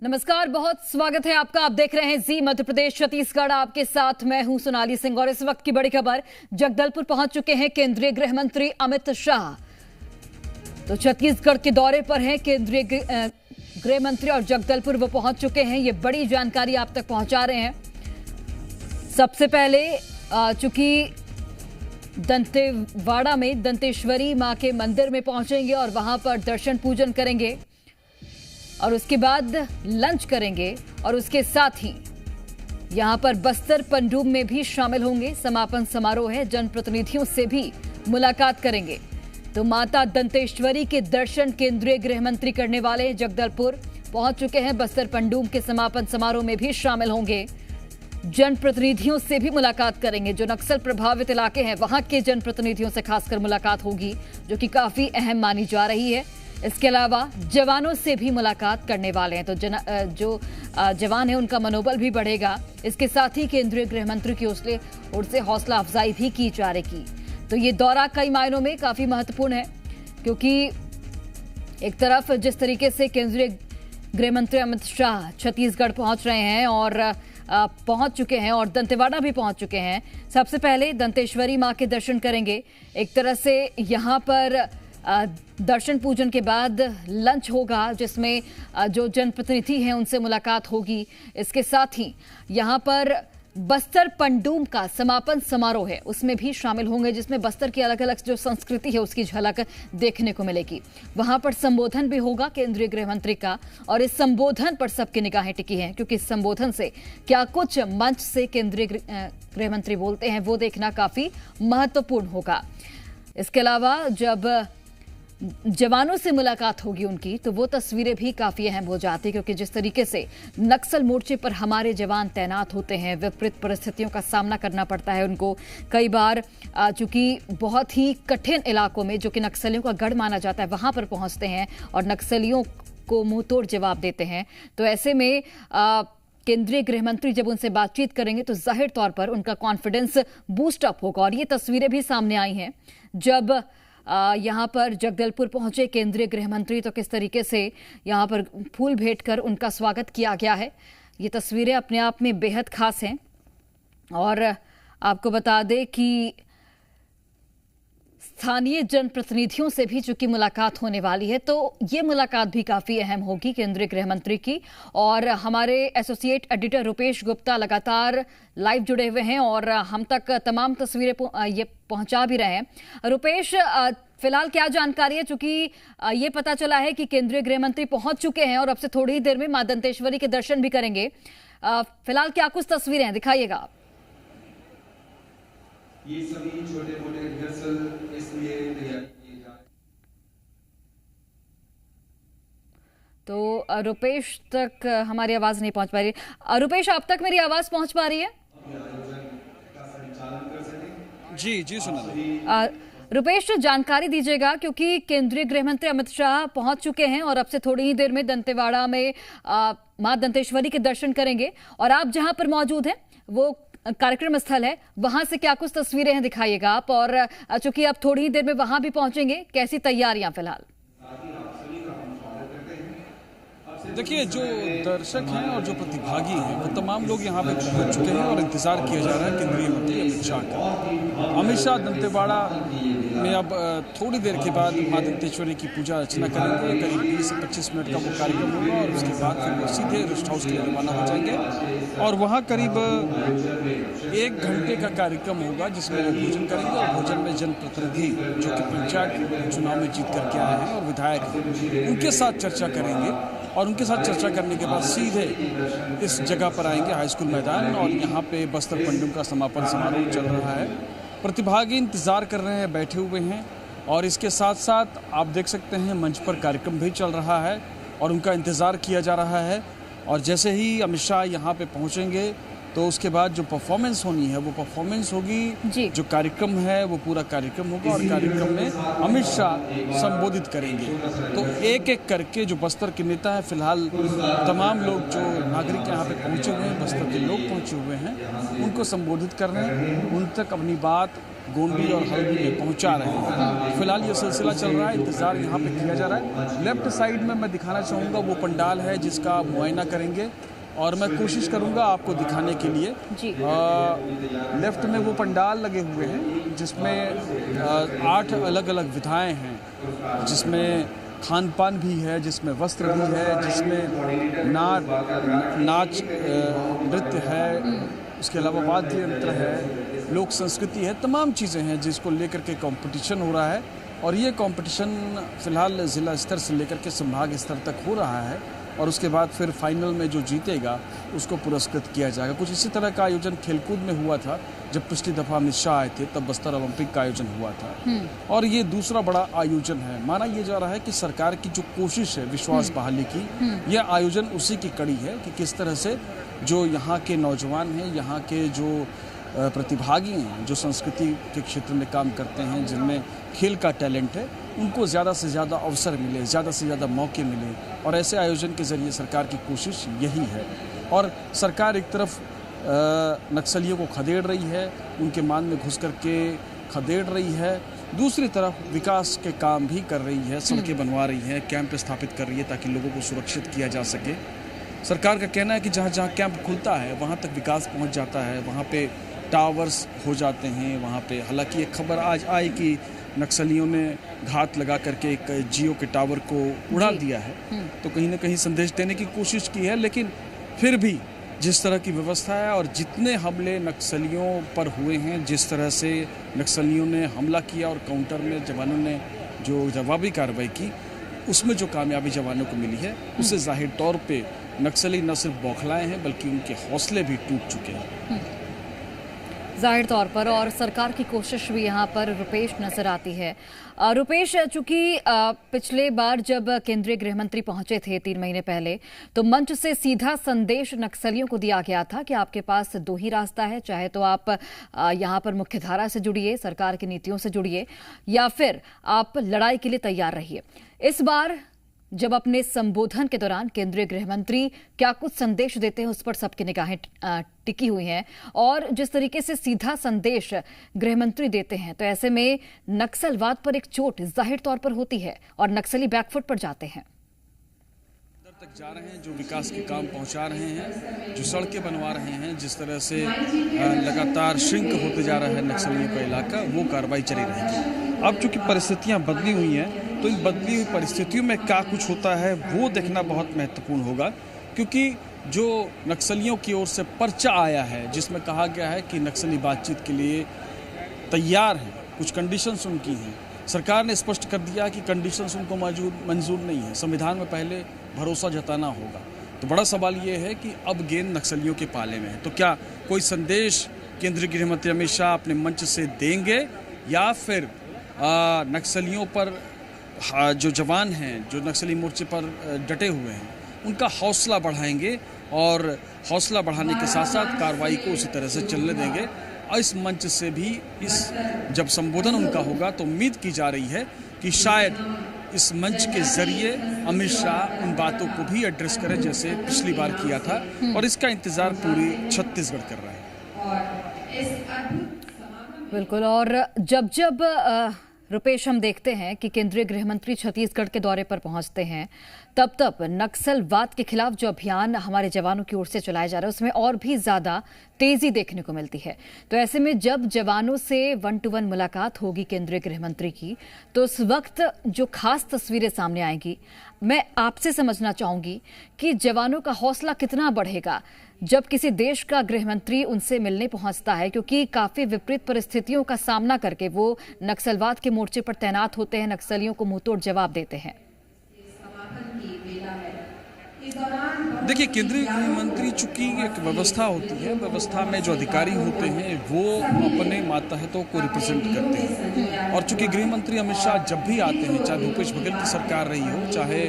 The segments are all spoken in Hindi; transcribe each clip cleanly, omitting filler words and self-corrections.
नमस्कार, बहुत स्वागत है आपका। आप देख रहे हैं जी मध्य प्रदेश छत्तीसगढ़। आपके साथ मैं हूं सोनाली सिंह और इस वक्त की बड़ी खबर, जगदलपुर पहुंच चुके हैं केंद्रीय गृह मंत्री अमित शाह। तो छत्तीसगढ़ के दौरे पर हैं केंद्रीय गृह मंत्री और जगदलपुर वो पहुंच चुके हैं। ये बड़ी जानकारी आप तक पहुंचा रहे हैं। सबसे पहले चूंकि दंतेवाड़ा में दंतेश्वरी मां के मंदिर में पहुंचेंगे और वहां पर दर्शन पूजन करेंगे और उसके बाद लंच करेंगे और उसके साथ ही यहां पर बस्तर पंडूम में भी शामिल होंगे। समापन समारोह है, जनप्रतिनिधियों से भी मुलाकात करेंगे। तो माता दंतेश्वरी के दर्शन केंद्रीय गृह मंत्री करने वाले जगदलपुर पहुंच चुके हैं। बस्तर पंडूम के समापन समारोह में भी शामिल होंगे, जनप्रतिनिधियों से भी मुलाकात करेंगे। जो नक्सल प्रभावित इलाके हैं वहां के जनप्रतिनिधियों से खासकर मुलाकात होगी, जो कि काफी अहम मानी जा रही है। इसके अलावा जवानों से भी मुलाकात करने वाले हैं, तो जो जवान है उनका मनोबल भी बढ़ेगा। इसके साथ ही केंद्रीय गृह मंत्री की ओर से हौसला अफजाई भी की जा रही। तो ये दौरा कई मायनों में काफी महत्वपूर्ण है, क्योंकि एक तरफ जिस तरीके से केंद्रीय गृह मंत्री अमित शाह छत्तीसगढ़ पहुंच रहे हैं और पहुंच चुके हैं और दंतेवाड़ा भी पहुंच चुके हैं। सबसे पहले दंतेश्वरी मां के दर्शन करेंगे। एक तरह से यहां पर दर्शन पूजन के बाद लंच होगा, जिसमें जो जनप्रतिनिधि हैं उनसे मुलाकात होगी। इसके साथ ही यहां पर बस्तर पंडूम का समापन समारोह है, उसमें भी शामिल होंगे, जिसमें बस्तर की अलग अलग जो संस्कृति है उसकी झलक देखने को मिलेगी। वहां पर संबोधन भी होगा केंद्रीय गृह मंत्री का, और इस संबोधन पर सबकी निगाहें टिकी हैं, क्योंकि इस संबोधन से क्या कुछ मंच से केंद्रीय गृह मंत्री बोलते हैं वो देखना काफी महत्वपूर्ण होगा। इसके अलावा जब जवानों से मुलाकात होगी उनकी, तो वो तस्वीरें भी काफी अहम हो जाती है, क्योंकि जिस तरीके से नक्सल मोर्चे पर हमारे जवान तैनात होते हैं, विपरीत परिस्थितियों का सामना करना पड़ता है उनको कई बार, चूंकि बहुत ही कठिन इलाकों में जो कि नक्सलियों का गढ़ माना जाता है वहां पर पहुंचते हैं और नक्सलियों को मुंहतोड़ जवाब देते हैं। तो ऐसे में केंद्रीय गृह मंत्री जब उनसे बातचीत करेंगे तो जाहिर तौर पर उनका कॉन्फिडेंस बूस्ट अप होगा। और ये तस्वीरें भी सामने आई हैं, जब यहां पर जगदलपुर पहुंचे केंद्रीय गृह मंत्री, तो किस तरीके से यहां पर फूल भेंट कर उनका स्वागत किया गया है। ये तस्वीरें अपने आप में बेहद खास हैं। और आपको बता दें कि स्थानीय जनप्रतिनिधियों से भी चूंकि मुलाकात होने वाली है, तो ये मुलाकात भी काफी अहम होगी केंद्रीय गृह मंत्री की। और हमारे एसोसिएट एडिटर रुपेश गुप्ता लगातार लाइव जुड़े हुए हैं और हम तक तमाम तस्वीरें ये पहुंचा भी रहे हैं। रुपेश, फिलहाल क्या जानकारी है? चूंकि ये पता चला है कि केंद्रीय गृह मंत्री पहुंच चुके हैं और अब से थोड़ी ही देर में मां दंतेश्वरी के दर्शन भी करेंगे। फिलहाल क्या कुछ तस्वीरें हैं, दिखाइएगा। ये सभी छोटे मोटे रिहर्सल इसलिए तैयार किए जा रहे हैं। तो रुपेश तक हमारी आवाज नहीं पहुंच पा रही है। रुपेश, आप तक मेरी आवाज पहुंच पा रही है? जी सुना। रुपेश, जानकारी दीजिएगा, क्योंकि केंद्रीय गृह मंत्री अमित शाह पहुंच चुके हैं और अब से थोड़ी ही देर में दंतेवाड़ा में मां दंतेश्वरी के दर्शन करेंगे, और आप जहां पर मौजूद हैं वो कार्यक्रम स्थल है, वहां से क्या कुछ तस्वीरें हैं, दिखाइएगा आप। और चूंकि आप थोड़ी ही देर में वहां भी पहुंचेंगे, कैसी तैयारियां फिलहाल? देखिए, जो दर्शक हैं और जो प्रतिभागी हैं वो तमाम लोग यहाँ पे पहुँच चुके हैं और इंतजार किया जा रहा है केंद्रीय मंत्री अमित शाह का। अमित शाह दंतेवाड़ा में अब थोड़ी देर के बाद मां दंतेश्वरी की पूजा अर्चना करेंगे। करीब 20 से 25 मिनट का वो कार्यक्रम होगा और उसके बाद फिर वो सीधे रेस्ट हाउस के लिए रवाना हो जाएंगे और वहाँ करीब 1 घंटे का कार्यक्रम होगा, जिसमें वो भोजन करेंगे। और भोजन में जनप्रतिनिधि जो कि पंचायत चुनाव में जीत करके आए हैं और विधायक हैं, उनके साथ चर्चा करेंगे और उनके साथ चर्चा करने के बाद सीधे इस जगह पर आएंगे, हाई स्कूल मैदान, और यहाँ पे बस्तर पंडूम का समापन समारोह चल रहा है। प्रतिभागी इंतजार कर रहे हैं, बैठे हुए हैं, और इसके साथ साथ आप देख सकते हैं मंच पर कार्यक्रम भी चल रहा है और उनका इंतज़ार किया जा रहा है। और जैसे ही अमित शाह यहाँ पे पहुँचेंगे तो उसके बाद जो परफॉर्मेंस होनी है वो परफॉर्मेंस होगी, जो कार्यक्रम है वो पूरा कार्यक्रम होगा और कार्यक्रम में अमित शाह संबोधित करेंगे। तो एक एक करके जो बस्तर के नेता हैं, फिलहाल तमाम लोग जो नागरिक यहाँ पे पहुँचे हुए हैं, बस्तर के लोग पहुँचे हुए हैं, उनको संबोधित कर रहे हैं, उन तक अपनी बात गोंडी और हल्दी में पहुंचा रहे हैं। फिलहाल ये सिलसिला चल रहा है, इंतजार यहाँ पे किया जा रहा है। लेफ्ट साइड में मैं दिखाना चाहूँगा वो पंडाल है जिसका मुआयना करेंगे और मैं कोशिश करूँगा आपको दिखाने के लिए। लेफ्ट में वो पंडाल लगे हुए हैं जिसमें 8 अलग अलग विधाएँ हैं, जिसमें खान पान भी है, जिसमें वस्त्र भी है, जिसमें नाच नृत्य है, उसके अलावा वाद्य यंत्र है, लोक संस्कृति है, तमाम चीज़ें हैं जिसको लेकर के कंपटीशन हो रहा है। और ये कंपटीशन फ़िलहाल ज़िला स्तर से लेकर के संभाग स्तर तक हो रहा है और उसके बाद फिर फाइनल में जो जीतेगा उसको पुरस्कृत किया जाएगा। कुछ इसी तरह का आयोजन खेलकूद में हुआ था जब पिछली दफ़ा अमित शाह आए थे, तब बस्तर ओलंपिक का आयोजन हुआ था। और ये दूसरा बड़ा आयोजन है। माना यह जा रहा है कि सरकार की जो कोशिश है विश्वास बहाली की, यह आयोजन उसी की कड़ी है कि किस तरह से जो यहाँ के नौजवान हैं, यहाँ के जो प्रतिभागी हैं, जो संस्कृति के क्षेत्र में काम करते हैं, जिनमें खेल का टैलेंट है, उनको ज़्यादा से ज़्यादा अवसर मिले, ज़्यादा से ज़्यादा मौके मिले। और ऐसे आयोजन के ज़रिए सरकार की कोशिश यही है। और सरकार एक तरफ नक्सलियों को खदेड़ रही है, उनके मान में घुस करके खदेड़ रही है, दूसरी तरफ विकास के काम भी कर रही है, सड़कें बनवा रही है, कैंप स्थापित कर रही है ताकि लोगों को सुरक्षित किया जा सके। सरकार का कहना है कि जहाँ जहाँ कैंप खुलता है वहाँ तक विकास पहुँच जाता है, वहाँ पे टावर्स हो जाते हैं, वहाँ पे हालांकि एक खबर आज आई कि नक्सलियों ने घात लगा करके एक जियो के टावर को उड़ा दिया है, तो कहीं ना कहीं संदेश देने की कोशिश की है। लेकिन फिर भी जिस तरह की व्यवस्था है और जितने हमले नक्सलियों पर हुए हैं, जिस तरह से नक्सलियों ने हमला किया और काउंटर में जवानों ने जो जवाबी कार्रवाई की, उसमें जो कामयाबी जवानों को मिली है, उससे जाहिर तौर पे नक्सली न सिर्फ बौखलाए हैं बल्कि उनके हौसले भी टूट चुके हैं जाहिर तौर पर। और सरकार की कोशिश भी यहाँ पर रुपेश नजर आती है। रुपेश, चूंकि पिछले बार जब केंद्रीय गृह मंत्री पहुंचे थे 3 महीने पहले, तो मंच से सीधा संदेश नक्सलियों को दिया गया था कि आपके पास 2 ही रास्ता है, चाहे तो आप यहाँ पर मुख्यधारा से जुड़िए, सरकार की नीतियों से जुड़िए, या फिर आप लड़ाई के लिए तैयार रहिए। इस बार जब अपने संबोधन के दौरान केंद्रीय गृह मंत्री क्या कुछ संदेश देते हैं, उस पर सबकी निगाहें टिकी हुई हैं। और जिस तरीके से सीधा संदेश गृह मंत्री देते हैं, तो ऐसे में नक्सलवाद पर एक चोट जाहिर तौर पर होती है और नक्सली बैकफुट पर जाते हैं। तक जा रहे हैं, जो विकास के काम पहुंचा रहे हैं, जो सड़कें बनवा रहे हैं, जिस तरह से लगातार श्रिंक होते जा रहा है नक्सलियों का इलाका, वो कार्रवाई चली रहेगी। अब चूंकि परिस्थितियां बदली हुई हैं, तो इन बदली हुई परिस्थितियों में क्या कुछ होता है वो देखना बहुत महत्वपूर्ण होगा, क्योंकि जो नक्सलियों की ओर से पर्चा आया है जिसमें कहा गया है कि नक्सली बातचीत के लिए तैयार हैं, कुछ कंडीशंस उनकी हैं। सरकार ने स्पष्ट कर दिया कि कंडीशंस उनको मंजूर नहीं है, संविधान में पहले भरोसा जताना होगा। तो बड़ा सवाल ये है कि अब गेंद नक्सलियों के पाले में है, तो क्या कोई संदेश केंद्रीय गृह मंत्री अमित शाह अपने मंच से देंगे या फिर नक्सलियों पर जो जवान हैं, जो नक्सली मोर्चे पर डटे हुए हैं, उनका हौसला बढ़ाएंगे और हौसला बढ़ाने के साथ साथ कार्रवाई को उसी तरह से चलने देंगे। और इस मंच से भी जब संबोधन उनका होगा तो उम्मीद की जा रही है कि शायद इस मंच के जरिए अमित शाह उन बातों को भी एड्रेस करें जैसे पिछली बार किया था, और इसका इंतजार पूरी छत्तीसगढ़ कर रहा है। बिल्कुल। और जब रुपेश, हम देखते हैं कि केंद्रीय गृह मंत्री छत्तीसगढ़ के दौरे पर पहुंचते हैं, तब नक्सलवाद के खिलाफ जो अभियान हमारे जवानों की ओर से चलाया जा रहा है, उसमें और भी ज्यादा तेजी देखने को मिलती है। तो ऐसे में जब जवानों से 1-to-1 मुलाकात होगी केंद्रीय गृह मंत्री की, तो उस वक्त जो खास तस्वीरें सामने आएंगी, मैं आपसे समझना चाहूंगी कि जवानों का हौसला कितना बढ़ेगा जब किसी देश का गृह मंत्री उनसे मिलने पहुंचता है, क्योंकि काफी विपरीत परिस्थितियों का सामना करके वो नक्सलवाद के मोर्चे पर तैनात होते हैं, नक्सलियों को मुंहतोड़ जवाब देते हैं। देखिए, केंद्रीय गृह मंत्री चूंकि एक व्यवस्था होती है, व्यवस्था में जो अधिकारी होते हैं वो अपने मातहतों को रिप्रेजेंट करते हैं। और चूंकि गृह मंत्री अमित शाह जब भी आते हैं, चाहे भूपेश बघेल की सरकार रही हो, चाहे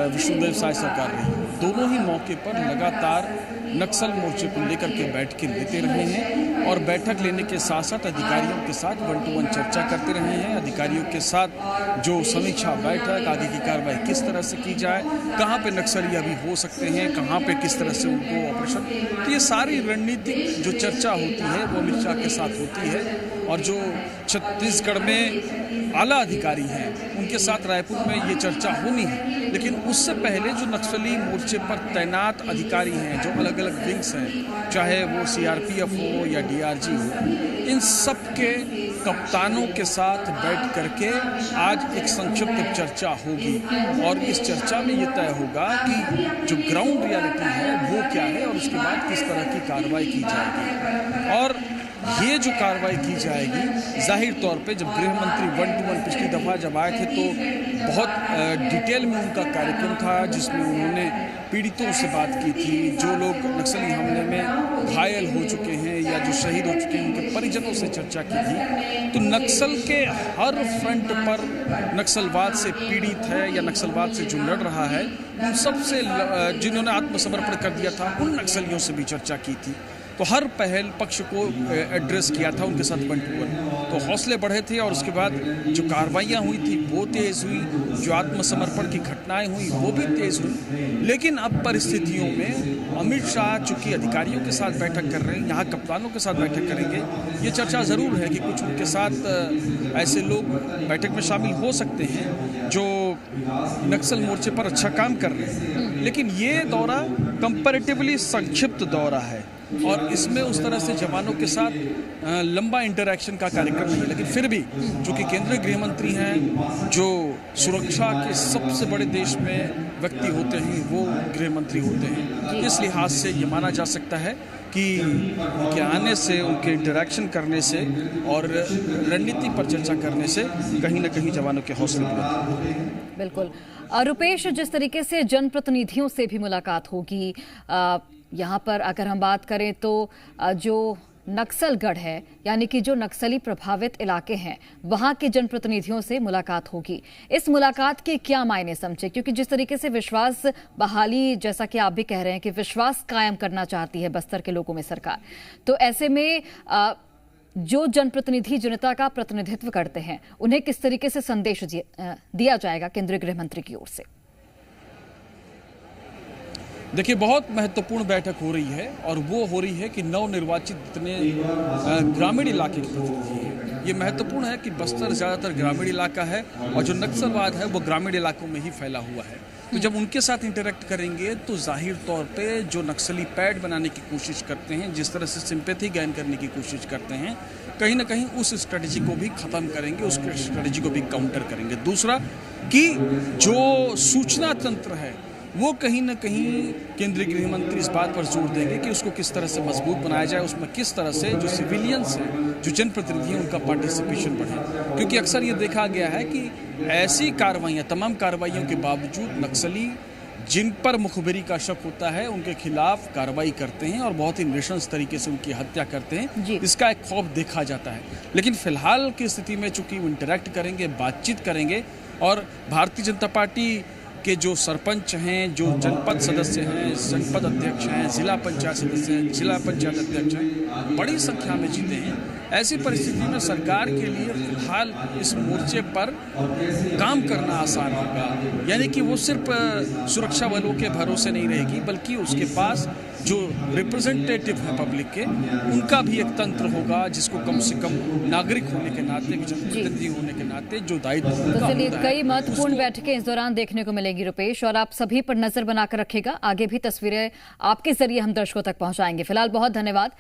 विष्णुदेव साय सरकार रही हो, दोनों ही मौके पर लगातार नक्सल मोर्चे को लेकर के बैठकें लेते रहे हैं और बैठक लेने के साथ साथ अधिकारियों के साथ 1-to-1 चर्चा करते रहे हैं। अधिकारियों के साथ जो समीक्षा बैठक, आगे की कार्रवाई किस तरह से की जाए, कहाँ पे नक्सली अभी हो सकते हैं, कहाँ पे किस तरह से उनको ऑपरेशन, तो ये सारी रणनीतिक जो चर्चा होती है वो अमित शाह के साथ होती है। और जो छत्तीसगढ़ में आला अधिकारी हैं उनके साथ रायपुर में ये चर्चा होनी है, लेकिन उससे पहले जो नक्सली मोर्चे पर तैनात अधिकारी हैं, जो अलग अलग विंग्स हैं, चाहे वो सीआरपीएफ हो या डीआरजी हो, इन सब के कप्तानों के साथ बैठ करके आज एक संक्षिप्त चर्चा होगी और इस चर्चा में ये तय होगा कि जो ग्राउंड रियलिटी है वो क्या है और उसके बाद किस तरह की कार्रवाई की जाएगी। और ये जो कार्रवाई की जाएगी, जाहिर तौर पे जब गृह मंत्री 1-to-1 पिछली दफ़ा जब आए थे तो बहुत डिटेल में उनका कार्यक्रम था जिसमें उन्होंने पीड़ितों से बात की थी, जो लोग नक्सली हमले में घायल हो चुके हैं या जो शहीद हो चुके हैं उनके परिजनों से चर्चा की थी। तो नक्सल के हर फ्रंट पर नक्सलवाद से पीड़ित है या नक्सलवाद से जो लड़ रहा है उन सबसे, जिन्होंने आत्मसमर्पण कर दिया था उन नक्सलियों से भी चर्चा की थी। तो हर पहल पक्ष को एड्रेस किया था उनके साथ 1-to-1, तो हौसले बढ़े थे और उसके बाद जो कार्रवाइयाँ हुई थी वो तेज़ हुई, जो आत्मसमर्पण की घटनाएं हुई वो भी तेज़ हुई। लेकिन अब परिस्थितियों में अमित शाह चूँकि अधिकारियों के साथ बैठक कर रहे हैं, यहाँ कप्तानों के साथ बैठक करेंगे, ये चर्चा ज़रूर है कि कुछ उनके साथ ऐसे लोग बैठक में शामिल हो सकते हैं जो नक्सल मोर्चे पर अच्छा काम कर रहे हैं। लेकिन ये दौरा कंपैरेटिवली संक्षिप्त दौरा है और इसमें उस तरह से जवानों के साथ लंबा इंटरैक्शन का कार्यक्रम नहीं है, लेकिन फिर भी चूँकि केंद्रीय गृह मंत्री हैं, जो सुरक्षा के सबसे बड़े देश में व्यक्ति होते हैं वो गृह मंत्री होते हैं, इस लिहाज से ये माना जा सकता है कि उनके आने से, उनके इंटरैक्शन करने से और रणनीति पर चर्चा करने से कहीं ना कहीं जवानों के हौसले बुलंद होंगे। बिल्कुल रुपेश, जिस तरीके से जनप्रतिनिधियों से भी मुलाकात होगी, यहाँ पर अगर हम बात करें तो जो नक्सलगढ़ है यानी कि जो नक्सली प्रभावित इलाके हैं वहां के जनप्रतिनिधियों से मुलाकात होगी। इस मुलाकात के क्या मायने समझे, क्योंकि जिस तरीके से विश्वास बहाली, जैसा कि आप भी कह रहे हैं कि विश्वास कायम करना चाहती है बस्तर के लोगों में सरकार, तो ऐसे में जो जनप्रतिनिधि जनता का प्रतिनिधित्व करते हैं उन्हें किस तरीके से संदेश दिया जाएगा केंद्रीय गृह मंत्री की ओर से? देखिए, बहुत महत्वपूर्ण बैठक हो रही है और वो हो रही है कि नवनिर्वाचित जितने ग्रामीण इलाके के प्रतिनिधि हैं, ये महत्वपूर्ण है कि बस्तर ज़्यादातर ग्रामीण इलाका है और जो नक्सलवाद है वो ग्रामीण इलाकों में ही फैला हुआ है। तो जब उनके साथ इंटरेक्ट करेंगे तो जाहिर तौर पे जो नक्सली पैड बनाने की कोशिश करते हैं, जिस तरह से सिंपैथी गेन करने की कोशिश करते हैं, कहीं ना कहीं उस स्ट्रेटजी को भी ख़त्म करेंगे, उस स्ट्रेटजी को भी काउंटर करेंगे। दूसरा कि जो सूचना तंत्र है वो कहीं ना कहीं केंद्रीय गृह मंत्री इस बात पर जोर देंगे कि उसको किस तरह से मजबूत बनाया जाए, उसमें किस तरह से जो सिविलियंस हैं, जो जनप्रतिनिधि हैं, उनका पार्टिसिपेशन बढ़े। क्योंकि अक्सर ये देखा गया है कि ऐसी कार्रवाइयाँ, तमाम कार्रवाइयों के बावजूद नक्सली जिन पर मुखबिरी का शक होता है उनके खिलाफ कार्रवाई करते हैं और बहुत ही नृशंस तरीके से उनकी हत्या करते हैं। इसका एक खौफ देखा जाता है। लेकिन फिलहाल की स्थिति में चूंकि वो इंटरेक्ट करेंगे, बातचीत करेंगे और भारतीय जनता पार्टी के जो सरपंच हैं, जो जनपद सदस्य हैं, जनपद अध्यक्ष हैं, जिला पंचायत सदस्य हैं, जिला पंचायत अध्यक्ष हैं, बड़ी संख्या में जीते हैं। ऐसी परिस्थिति में सरकार के लिए फिलहाल इस मोर्चे पर काम करना आसान होगा, यानी कि वो सिर्फ सुरक्षा बलों के भरोसे नहीं रहेगी, बल्कि उसके पास जो रिप्रेजेंटेटिव है पब्लिक के, उनका भी एक तंत्र होगा जिसको कम से कम नागरिक होने के नाते, जनप्रतिनिधि होने के नाते जो दायित्व तो चलिए, कई महत्वपूर्ण बैठकें इस दौरान देखने को मिलेगी रुपेश, और आप सभी पर नजर बनाकर रखेगा। आगे भी तस्वीरें आपके जरिए हम दर्शकों तक पहुंचाएंगे। फिलहाल बहुत धन्यवाद।